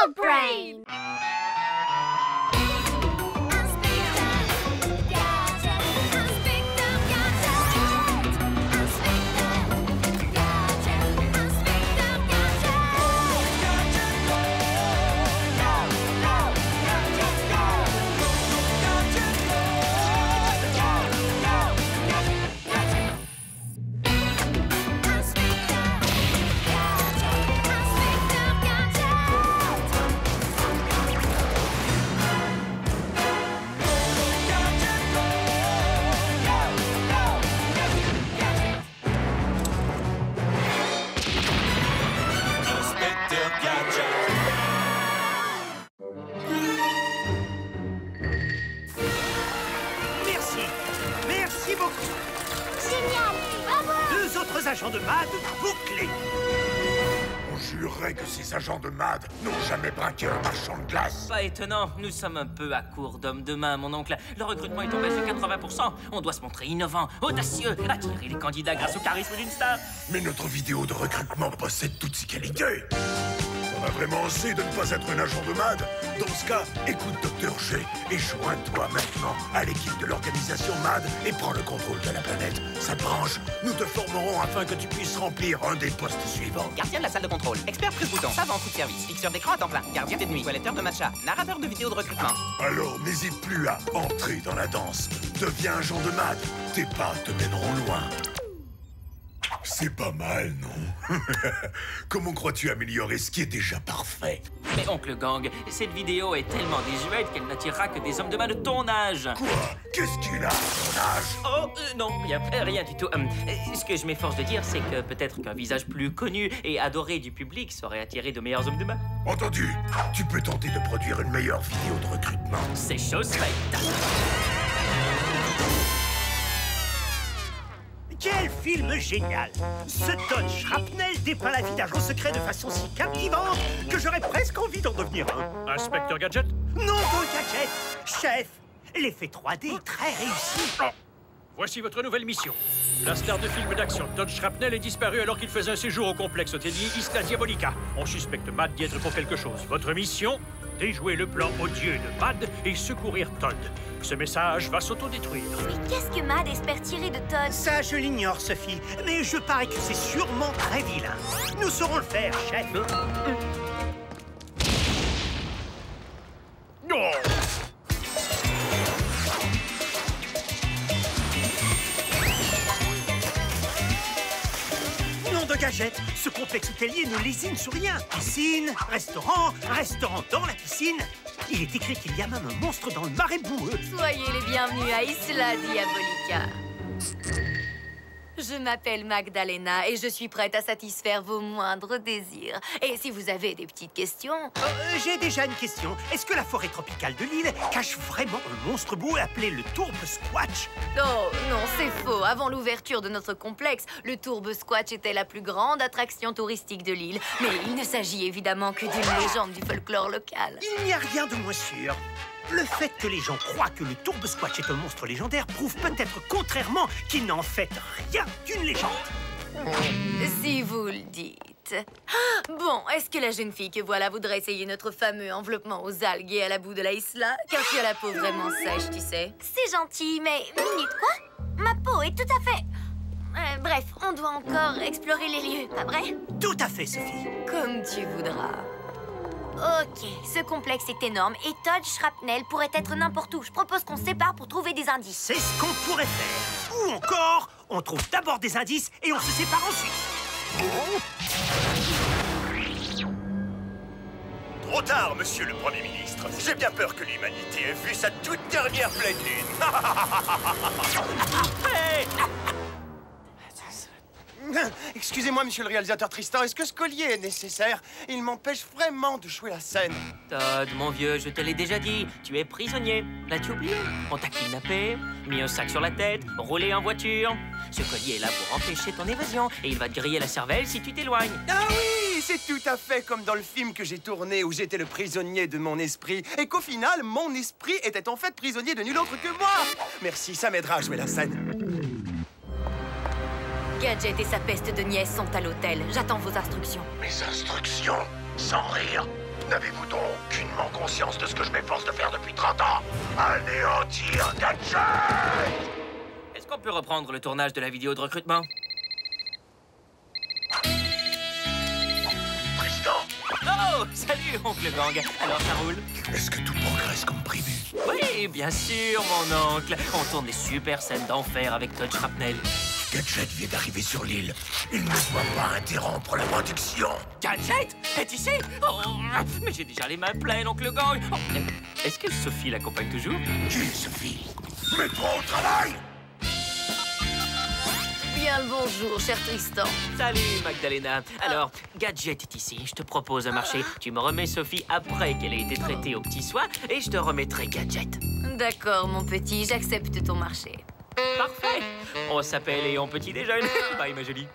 Dog Brain. Agents de MAD bouclés. On jurerait que ces agents de MAD n'ont jamais braqué un marchand de glace. Pas étonnant, nous sommes un peu à court d'hommes de main, mon oncle. Le recrutement est tombé sur 80%. On doit se montrer innovant, audacieux, attirer les candidats grâce au charisme d'une star. Mais notre vidéo de recrutement possède toutes ces qualités. On a vraiment osé de ne pas être un agent de MAD. Dans ce cas, écoute Dr. G et joins-toi maintenant à l'équipe de l'organisation MAD et prends le contrôle de la planète. Ça te branche. Nous te formerons afin que tu puisses remplir un des postes suivants. Gardien de la salle de contrôle, expert prise-bouton, savant coup de service, fixeur d'écran à temps plein, gardien des nuits, toiletteur de matcha, narrateur de vidéos de recrutement. Alors n'hésite plus à entrer dans la danse. Deviens agent de MAD. Tes pas te mèneront loin. C'est pas mal, non? Comment crois-tu améliorer ce qui est déjà parfait? Mais oncle Gang, cette vidéo est tellement désuète qu'elle n'attirera que des hommes de main de ton âge. Quoi? Qu'est-ce qu'il a, ton âge? Oh, non, rien du tout. Ce que je m'efforce de dire, c'est que peut-être qu'un visage plus connu et adoré du public saurait attirer de meilleurs hommes de main. Entendu. Tu peux tenter de produire une meilleure vidéo de recrutement. C'est chose faite. Quel film génial! Ce Todd Shrapnel dépeint la vie d'agent secret de façon si captivante que j'aurais presque envie d'en devenir un. Inspecteur Gadget? Non, Don Gadget! Chef, l'effet 3D est très réussi. Oh. Voici votre nouvelle mission. La star de film d'action Todd Shrapnel est disparu alors qu'il faisait un séjour au complexe hôtelier Isla Diabolica. On suspecte Mad d'y être pour quelque chose. Votre mission? Déjouer le plan odieux de Mad et secourir Todd. Ce message va s'autodétruire. Mais qu'est-ce que Mad espère tirer de Todd? Ça, je l'ignore, Sophie. Mais je parie que c'est sûrement très vilain. Nous saurons le faire, chef. Non! Nom de Gadget, ce complexe hôtelier ne lésine sur rien. Piscine, restaurant, restaurant dans la piscine. Il est écrit qu'il y a même un monstre dans le marais boueux. Soyez les bienvenus à Isla Diabolica. Je m'appelle Magdalena et je suis prête à satisfaire vos moindres désirs. Et si vous avez des petites questions... J'ai déjà une question. Est-ce que la forêt tropicale de l'île cache vraiment un monstre boueux appelé le Tourbe Squatch? Oh, non, c'est faux. Avant l'ouverture de notre complexe, le Tourbe Squatch était la plus grande attraction touristique de l'île. Mais il ne s'agit évidemment que d'une légende du folklore local. Il n'y a rien de moins sûr. Le fait que les gens croient que le Tourbe Squatch est un monstre légendaire prouve peut-être contrairement qu'il n'en fait rien d'une légende. Si vous le dites. Bon, est-ce que la jeune fille que voilà voudrait essayer notre fameux enveloppement aux algues et à la boue de la Isla? Car tu as la peau vraiment sèche, tu sais. C'est gentil, mais... Minute, quoi? Ma peau est tout à fait... bref, on doit encore explorer les lieux, pas vrai? Tout à fait, Sophie. Comme tu voudras. Ok, ce complexe est énorme et Todd Shrapnel pourrait être n'importe où. Je propose qu'on se sépare pour trouver des indices. C'est ce qu'on pourrait faire. Ou encore, on trouve d'abord des indices et on se sépare ensuite. Trop tard, monsieur le Premier ministre. J'ai bien peur que l'humanité ait vu sa toute dernière pleine lune. Hey! Excusez-moi, monsieur le réalisateur Tristan, est-ce que ce collier est nécessaire? Il m'empêche vraiment de jouer la scène. Todd, mon vieux, je te l'ai déjà dit, tu es prisonnier. L'as-tu oublié? On t'a kidnappé, mis un sac sur la tête, roulé en voiture. Ce collier est là pour empêcher ton évasion et il va te griller la cervelle si tu t'éloignes. Ah oui, c'est tout à fait comme dans le film que j'ai tourné où j'étais le prisonnier de mon esprit et qu'au final, mon esprit était en fait prisonnier de nul autre que moi. Merci, ça m'aidera à jouer la scène. Gadget et sa peste de nièce sont à l'hôtel. J'attends vos instructions. Mes instructions? Sans rire. N'avez-vous donc aucunement conscience de ce que je m'efforce de faire depuis 30 ans? Anéantir Gadget! Est-ce qu'on peut reprendre le tournage de la vidéo de recrutement? Tristan, Oh, salut, oncle Gang. Alors, ça roule? est-ce que tout progresse comme prévu? Oui, bien sûr, mon oncle. On tourne des super scènes d'enfer avec Todd Shrapnel. Gadget vient d'arriver sur l'île. Il ne doit pas interrompre la production. Gadget est ici? Oh, mais j'ai déjà les mains pleines, oncle Gang. Oh, est-ce que Sophie l'accompagne toujours? Qui est Sophie? Mets-toi au travail! Bien le bonjour, cher Tristan. Salut, Magdalena. Alors, Gadget est ici. Je te propose un marché. Tu me remets Sophie après qu'elle ait été traitée au petit soin et je te remettrai Gadget. D'accord, mon petit, j'accepte ton marché. Parfait. On s'appelle et on petit déjeune. Bye, ma jolie.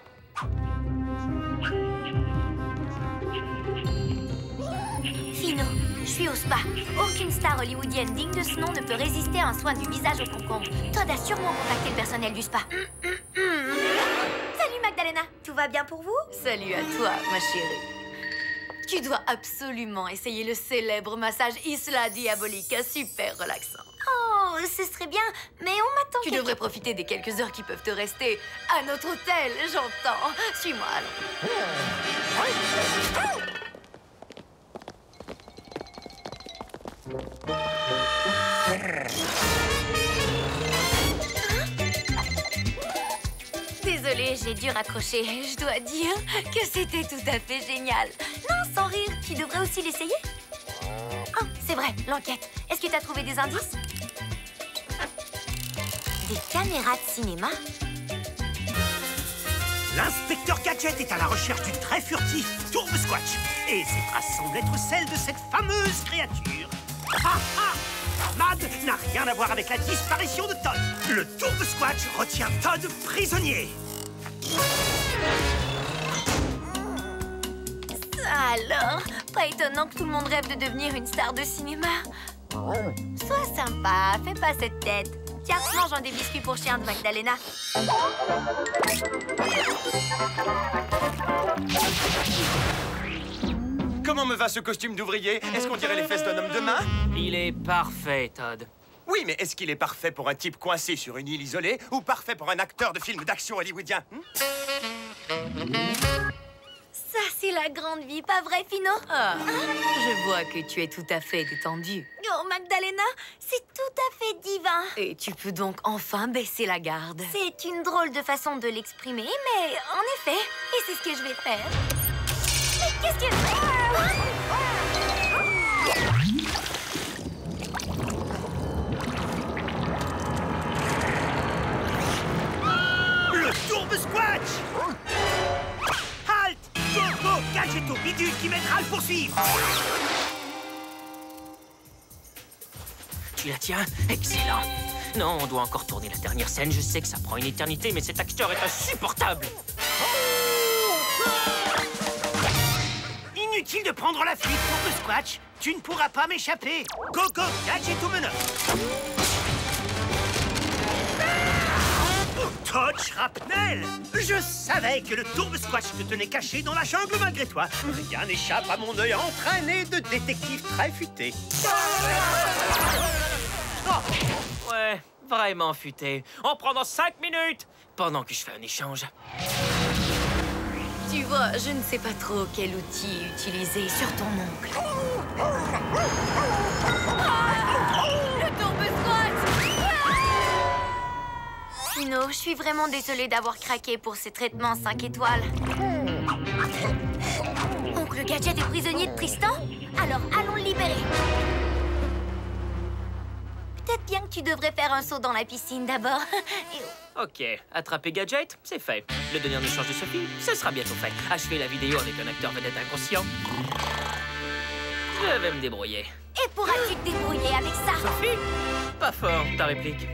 Fino, je suis au spa. Aucune star hollywoodienne digne de ce nom ne peut résister à un soin du visage au concombre. Todd a sûrement contacté le personnel du spa. Salut Magdalena, tout va bien pour vous? Salut à toi, ma chérie. Tu dois absolument essayer le célèbre massage Isla Diabolica, super relaxant. Oh, ce serait bien, mais on m'attend. Tu devrais profiter des quelques heures qui peuvent te rester à notre hôtel, j'entends. Suis-moi, allons. Désolée, j'ai dû raccrocher. Je dois dire que c'était tout à fait génial. Non, sans rire, tu devrais aussi l'essayer. Oh, c'est vrai, l'enquête. Est-ce que tu as trouvé des indices? Des caméras de cinéma? L'inspecteur Gadget est à la recherche du très furtif Tourbe Squatch. Et ces traces semblent être celles de cette fameuse créature. Ha ha! Mad n'a rien à voir avec la disparition de Todd. Le Tourbe Squatch retient Todd prisonnier. Alors, pas étonnant que tout le monde rêve de devenir une star de cinéma. Sois sympa, fais pas cette tête. Tiens, mange un des biscuits pour chien de Magdalena. Comment me va ce costume d'ouvrier? Est-ce qu'on dirait les fesses d'un homme de main? Il est parfait, Todd. Oui, mais est-ce qu'il est parfait pour un type coincé sur une île isolée ou parfait pour un acteur de film d'action hollywoodien? Ça, c'est la grande vie, pas vrai, Fino? Ah, je vois que tu es tout à fait détendu. Oh, Magdalena, c'est tout à fait divin. Et tu peux donc enfin baisser la garde. C'est une drôle de façon de l'exprimer, mais en effet, et c'est ce que je vais faire. Mais qu'est-ce que... Le Tourbe Squatch! Halt! Go, go! Gadget au bidule qui m'aidera à le poursuivre! Tu la tiens? Excellent. Non, on doit encore tourner la dernière scène. Je sais que ça prend une éternité, mais cet acteur est insupportable. Inutile de prendre la fuite, Tourbe Squatch. Tu ne pourras pas m'échapper. Go, go! Gadget aux menottes! Todd Shrapnel! Je savais que le Tourbe Squatch te tenait caché dans la jungle malgré toi. Rien n'échappe à mon œil entraîné de détective très futé. Ouais, vraiment futé. On prend dans 5 minutes, pendant que je fais un échange. Tu vois, je ne sais pas trop quel outil utiliser sur ton oncle. Le Tourbe Squatch! Fino, je suis vraiment désolée d'avoir craqué pour ces traitements 5 étoiles. Oncle Gadget est prisonnier de Tristan? Alors allons le libérer. Peut-être bien que tu devrais faire un saut dans la piscine d'abord. Ok, attraper Gadget, c'est fait. Le donner en échange de Sophie, ce sera bientôt fait. Achever la vidéo avec un acteur vedette inconscient. Je vais me débrouiller. Et pourras-tu te débrouiller avec ça? Sophie? Pas fort, ta réplique.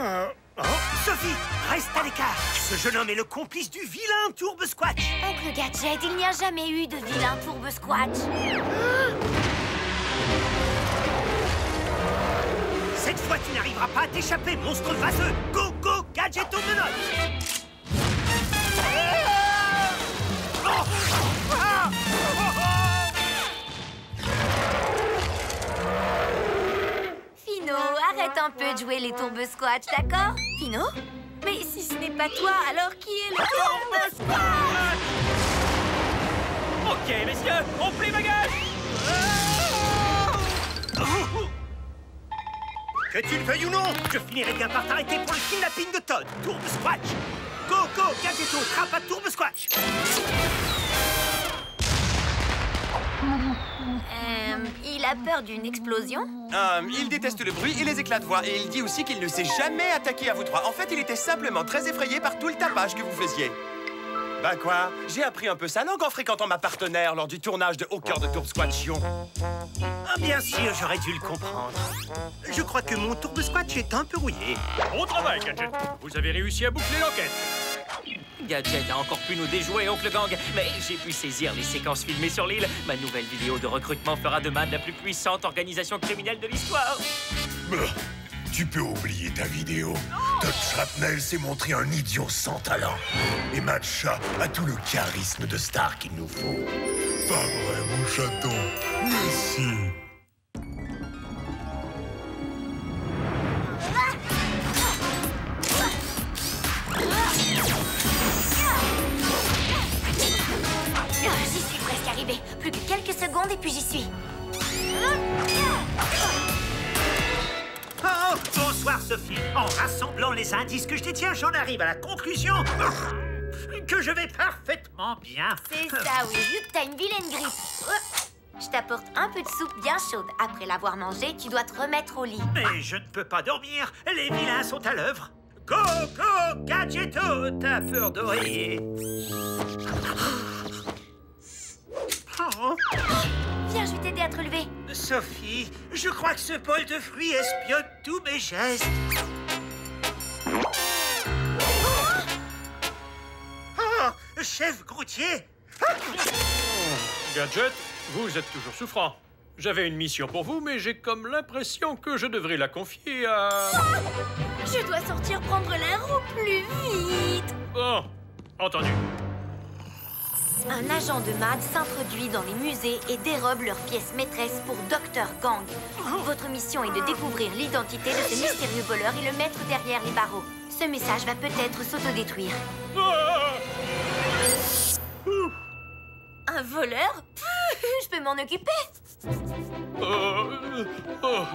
Oh, Sophie, reste à l'écart. Ce jeune homme est le complice du vilain Tourbe Squatch. Oncle Gadget, il n'y a jamais eu de vilain Tourbe Squatch. Cette fois, tu n'arriveras pas à t'échapper, monstre vaseux. Go, go, Gadget aux menottes. un peu de jouer les tourbes squatch, d'accord? Pino? Mais si ce n'est pas toi, alors qui est le tourbe squatch? Ok, messieurs, on plie bagage. Que tu le veuilles ou non, je finirai bien par t'arrêter pour le kidnapping de Todd. Tourbe Squatch. Go, go, Gadgetto, trappe à Tourbe Squatch. Il a peur d'une explosion? Il déteste le bruit et les éclats de voix. Et il dit aussi qu'il ne s'est jamais attaqué à vous trois. En fait, il était simplement très effrayé par tout le tapage que vous faisiez. Bah quoi? J'ai appris un peu sa langue en fréquentant ma partenaire lors du tournage de Au cœur de Tourbe Squatchion. Ah, bien sûr, j'aurais dû le comprendre. Je crois que mon Tourbe Squatch est un peu rouillé. Bon travail, Gadget. Vous avez réussi à boucler l'enquête. Gadget a encore pu nous déjouer, Oncle Gang. Mais j'ai pu saisir les séquences filmées sur l'île. Ma nouvelle vidéo de recrutement fera de Mad la plus puissante organisation criminelle de l'histoire. Tu peux oublier ta vidéo. Todd Shrapnel s'est montré un idiot sans talent. Et Matcha a tout le charisme de star qu'il nous faut. Pas vrai, mon chaton? Merci. J'y suis presque arrivée. Plus que quelques secondes et puis j'y suis. Oh, bonsoir, Sophie. En rassemblant les indices que je détiens, j'en arrive à la conclusion que je vais parfaitement bien. C'est ça, oui. Vu que t'as une vilaine grippe. Je t'apporte un peu de soupe bien chaude. Après l'avoir mangée, tu dois te remettre au lit. Mais je ne peux pas dormir. Les vilains sont à l'œuvre. Go, go, Gadgetto, ta peur d'oreiller. Oh. Viens, je vais t'aider à te relever. Sophie, je crois que ce bol de fruits espionne tous mes gestes. Oh, chef Groutier. Gadget, vous êtes toujours souffrant. J'avais une mission pour vous, mais j'ai comme l'impression que je devrais la confier à... Je dois sortir prendre l'air au plus vite. Bon, entendu. Un agent de MAD s'introduit dans les musées et dérobe leurs pièces maîtresses pour Dr. Gang. Votre mission est de découvrir l'identité de ce mystérieux voleur et le mettre derrière les barreaux. Ce message va peut-être s'autodétruire. Un voleur? Je peux m'en occuper.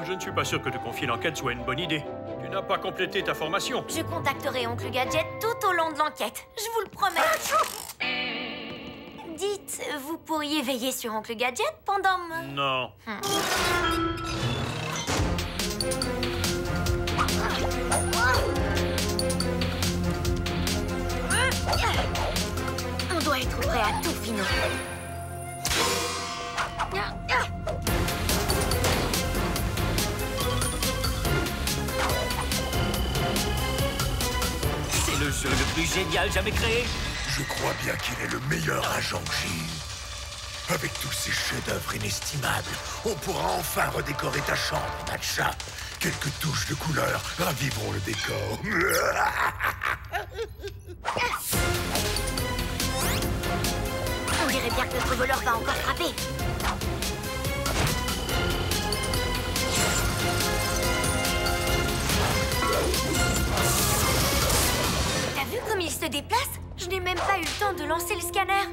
Je ne suis pas sûr que de confier l'enquête soit une bonne idée. Tu n'as pas complété ta formation. Je contacterai Oncle Gadget tout au long de l'enquête. Je vous le promets. Dites, vous pourriez veiller sur Oncle Gadget pendant mon... Non. On doit être prêt à tout, Fino. C'est le jeu le plus génial jamais créé. Je crois bien qu'il est le meilleur agent que j'ai eu. Avec tous ces chefs-d'œuvre inestimables, on pourra enfin redécorer ta chambre, Matcha. Quelques touches de couleur raviveront le décor. On dirait bien que notre voleur va encore frapper. T'as vu comme il se déplace? Je n'ai même pas eu le temps de lancer le scanner.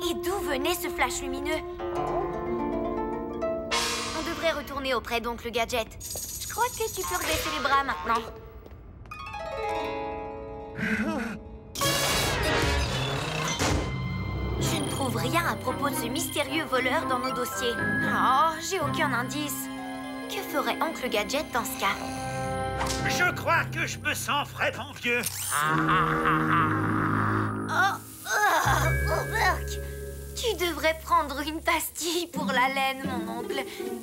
Et d'où venait ce flash lumineux? On devrait retourner auprès d'Oncle Gadget. Je crois que tu peux redresser les bras maintenant. Je ne trouve rien à propos de ce mystérieux voleur dans nos dossiers. Oh, j'ai aucun indice. Que ferait Oncle Gadget dans ce cas? Je crois que je me sens vraiment vieux. Oh, Burke! Tu devrais prendre une pastille pour la laine, mon oncle.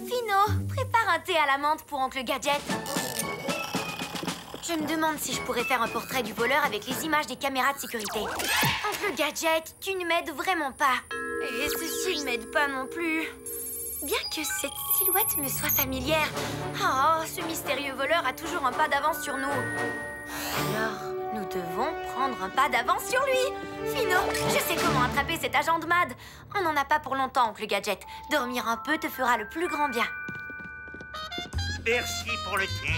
Fino, prépare un thé à la menthe pour Oncle Gadget. Je me demande si je pourrais faire un portrait du voleur avec les images des caméras de sécurité. Oncle Gadget, tu ne m'aides vraiment pas. Et ceci ne m'aide pas non plus. Bien que cette silhouette me soit familière. Oh, ce mystérieux voleur a toujours un pas d'avance sur nous. Alors, nous devons prendre un pas d'avance sur lui. Fino, je sais comment attraper cet agent de MAD. On n'en a pas pour longtemps, Oncle Gadget. Dormir un peu te fera le plus grand bien. Merci pour le thé.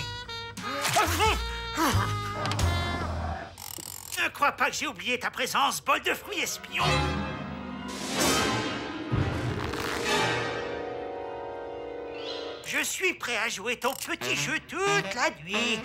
Ne crois pas que j'ai oublié ta présence, bol de fruits espion. Je suis prêt à jouer ton petit jeu toute la nuit.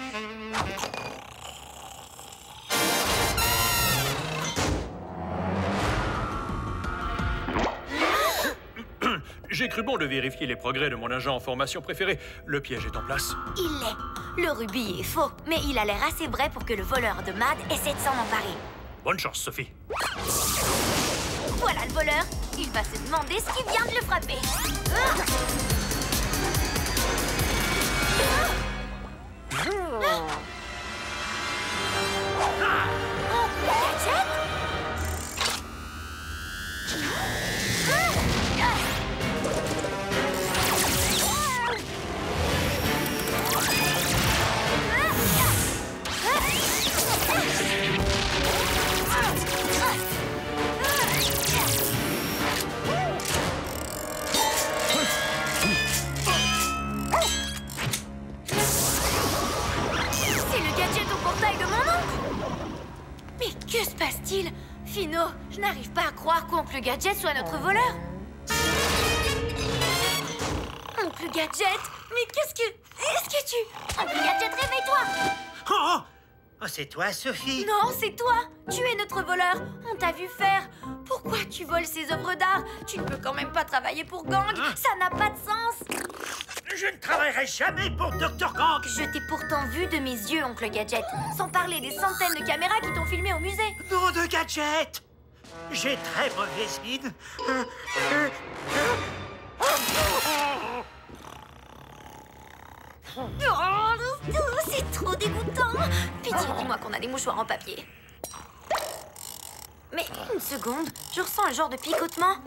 J'ai cru bon de vérifier les progrès de mon agent en formation préféré. Le piège est en place. Il l'est. Le rubis est faux, mais il a l'air assez vrai pour que le voleur de Mad essaie de s'en emparer. Bonne chance, Sophie. Voilà le voleur. Il va se demander ce qui vient de le frapper. Gadget ? Que se passe-t-il? Fino, je n'arrive pas à croire qu'Oncle Gadget soit notre voleur. Oncle Gadget? Mais qu'est-ce que tu... Oncle Gadget, réveille-toi! Oh, c'est toi, Sophie? Non, c'est toi! Tu es notre voleur. On t'a vu faire. Pourquoi tu voles ces œuvres d'art? Tu ne peux quand même pas travailler pour Gang. Ça n'a pas de sens. Je ne travaillerai jamais pour Dr. Gang. Je t'ai pourtant vu de mes yeux, Oncle Gadget. Sans parler des centaines de caméras qui t'ont filmé au musée. Nom de Gadget! J'ai très mauvaise mine. Oh, c'est trop dégoûtant. Pitié, dis-moi qu'on a des mouchoirs en papier. Mais une seconde, je ressens un genre de picotement.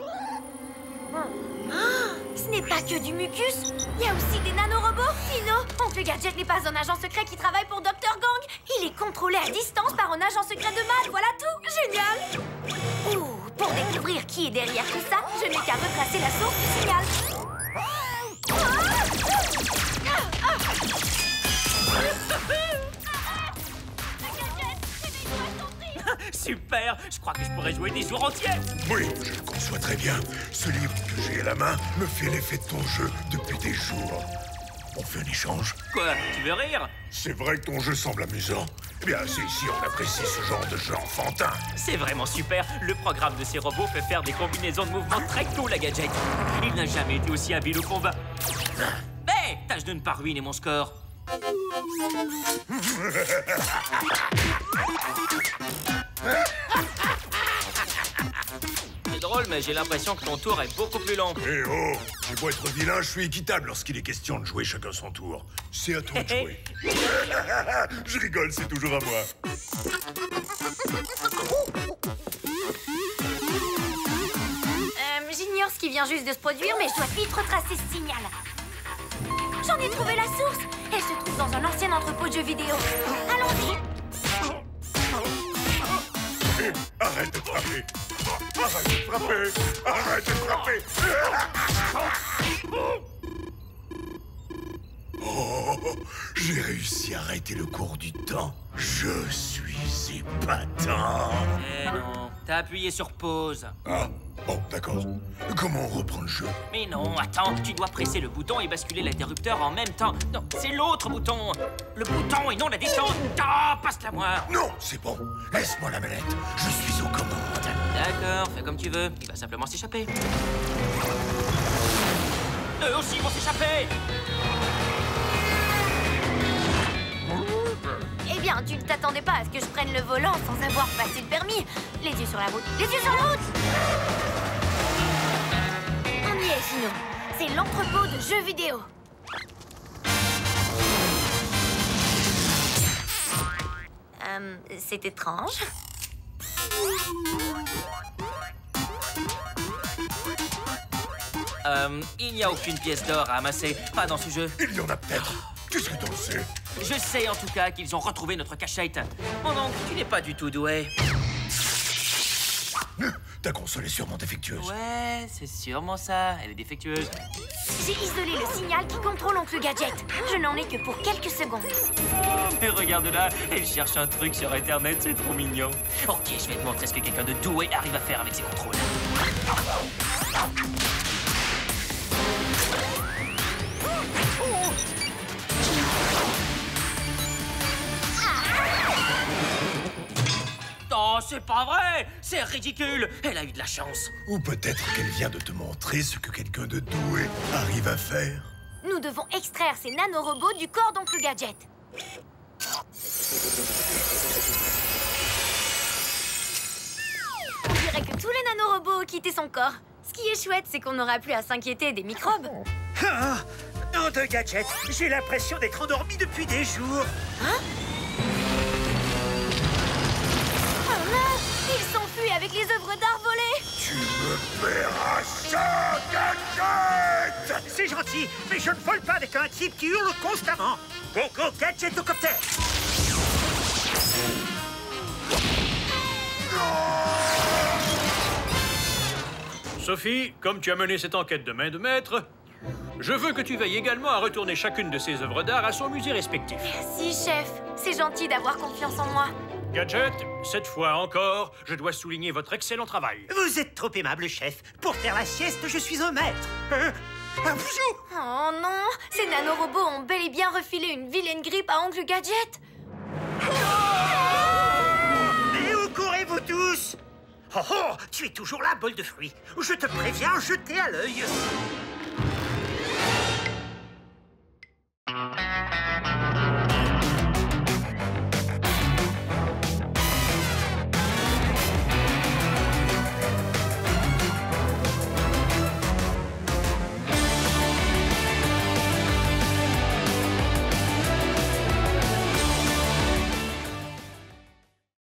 Ce n'est pas que du mucus. Il y a aussi des nanorobots. Fino, Oncle Gadget n'est pas un agent secret qui travaille pour Dr. Gang. Il est contrôlé à distance par un agent secret de Mad. Voilà tout. Génial. Ouh, pour découvrir qui est derrière tout ça, je n'ai qu'à retracer la source du signal. Super! Je crois que je pourrais jouer des jours entiers! Oui, je le conçois très bien. Ce livre que j'ai à la main me fait l'effet de ton jeu depuis des jours. On fait un échange? Quoi? Tu veux rire? C'est vrai que ton jeu semble amusant. Eh bien, c'est ici on apprécie ce genre de jeu enfantin. C'est vraiment super! Le programme de ces robots fait faire des combinaisons de mouvements très cool à Gadget. Il n'a jamais été aussi habile au combat. Mais tâche de ne pas ruiner mon score. C'est drôle, mais j'ai l'impression que ton tour est beaucoup plus long. Eh oh! J'ai beau être vilain, je suis équitable lorsqu'il est question de jouer chacun son tour. C'est à toi de jouer. Je rigole, c'est toujours à moi. J'ignore ce qui vient juste de se produire, mais je dois vite retracer ce signal. J'en ai trouvé la source. Elle se trouve dans un ancien entrepôt de jeux vidéo. Allons-y. Arrête de frapper! Arrête de frapper! Arrête de frapper! Oh, j'ai réussi à arrêter le cours du temps. Je suis épatant. Eh non, t'as appuyé sur pause. Ah, bon, d'accord. Comment on reprend le jeu? Mais non, attends, tu dois presser le bouton et basculer l'interrupteur en même temps. Non, c'est l'autre bouton. Le bouton et non la descente. Ah, passe-la moi. Non, c'est bon. Laisse-moi la manette. Je suis aux commandes. D'accord, fais comme tu veux. Il va simplement s'échapper. Eux aussi vont s'échapper. Eh bien, tu ne t'attendais pas à ce que je prenne le volant sans avoir passé le permis. Les yeux sur la route. Les yeux sur la route. On y est, Fino. C'est l'entrepôt de jeux vidéo. C'est étrange. Il n'y a aucune pièce d'or à amasser. Pas dans ce jeu. Il y en a peut-être. Qu'est-ce que t'en sais? Je sais en tout cas qu'ils ont retrouvé notre cachette. Mon oncle, tu n'es pas du tout doué. Ta console est sûrement défectueuse. Ouais, c'est sûrement ça. Elle est défectueuse. J'ai isolé le signal qui contrôle Oncle Gadget. Je n'en ai que pour quelques secondes. Et regarde là, elle cherche un truc sur Internet, c'est trop mignon. Ok, je vais te montrer ce que quelqu'un de doué arrive à faire avec ses contrôles. Oh, c'est pas vrai! C'est ridicule! Elle a eu de la chance. Ou peut-être qu'elle vient de te montrer ce que quelqu'un de doué arrive à faire. Nous devons extraire ces nanorobots du corps d'Oncle Gadget. On dirait que tous les nanorobots ont quitté son corps. Ce qui est chouette, c'est qu'on n'aura plus à s'inquiéter des microbes. Ah, nom de Gadget, j'ai l'impression d'être endormi depuis des jours. Hein? Oh non! Il s'enfuit avec les œuvres d'art volées! Tu me paieras ça, Gadget! C'est gentil, mais je ne vole pas avec un type qui hurle constamment. Go, go, Gadgetocopter! Sophie, comme tu as mené cette enquête de main de maître, je veux que tu veilles également à retourner chacune de ces œuvres d'art à son musée respectif. Merci, chef. C'est gentil d'avoir confiance en moi. Gadget, cette fois encore, je dois souligner votre excellent travail. Vous êtes trop aimable, chef. Pour faire la sieste, je suis un maître. Un bijou! Oh non! Ces nanorobots ont bel et bien refilé une vilaine grippe à Oncle Gadget. Mais où courez-vous tous? Oh oh, tu es toujours là, bol de fruits. Je te préviens, jeter à l'œil.